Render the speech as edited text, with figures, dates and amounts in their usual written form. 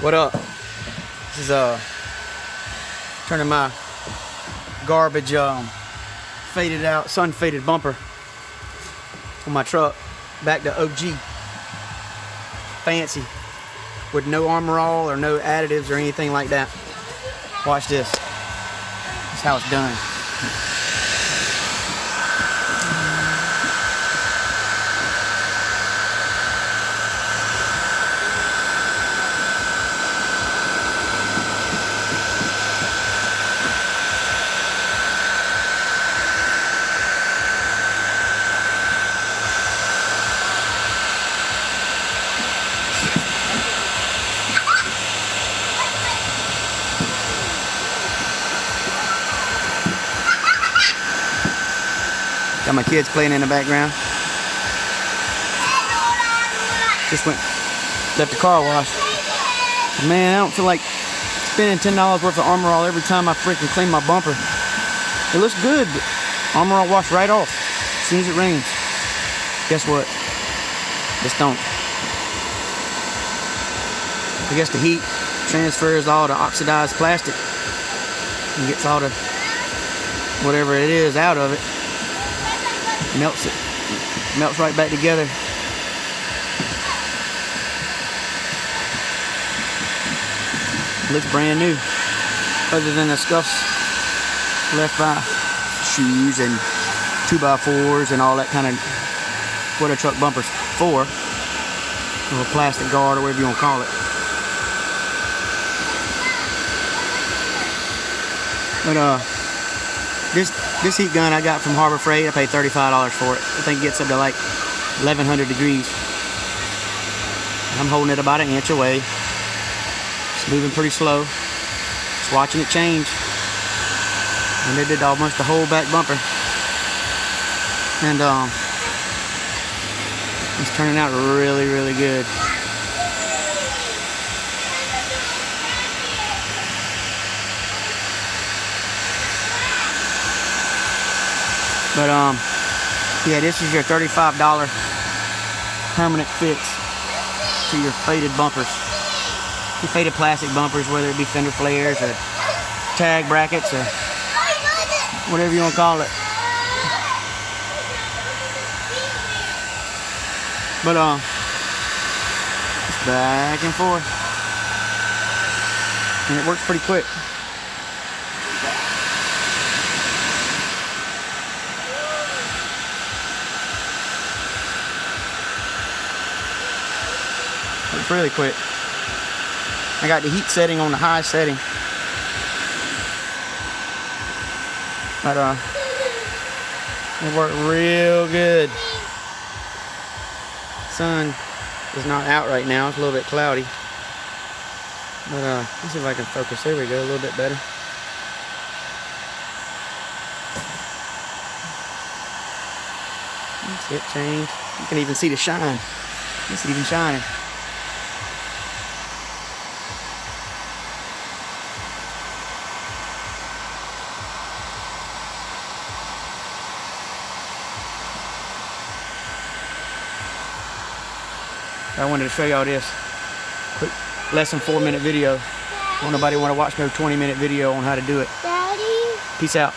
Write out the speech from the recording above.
What up? This is turning my garbage faded out, sun faded bumper on my truck back to OG. Fancy, with no Armor All or no additives or anything like that. Watch this. This is how it's done. Got my kids playing in the background. Just left the car wash. Man, I don't feel like spending $10 worth of Armor All every time I freaking clean my bumper. It looks good, but Armor All wash right off as soon as it rains. Guess what? Just don't. I guess the heat transfers all the oxidized plastic and gets all the whatever it is out of it. Melts it. Melts right back together. Looks brand new. Other than the scuffs left by shoes and 2x4s and all that kind of what a truck bumper's for. Or a plastic guard or whatever you want to call it. But this heat gun I got from Harbor Freight, I paid $35 for it. I think it gets up to like 1100 degrees. I'm holding it about an inch away. It's moving pretty slow. Just watching it change. And they did almost the whole back bumper. And it's turning out really, really good. But yeah, this is your $35 permanent fix to your faded bumpers. Your faded plastic bumpers, whether it be fender flares or tag brackets or whatever you want to call it. But it's back and forth, and it works pretty quick. It's really quick. I got the heat setting on the high setting. But it worked real good. Sun is not out right now. It's a little bit cloudy. But let's see if I can focus. There we go, a little bit better. See it change. You can even see the shine. It's even shining. I wanted to show y'all this quick, less than 4-minute video. Don't nobody want to watch no 20-minute video on how to do it. Daddy? Peace out.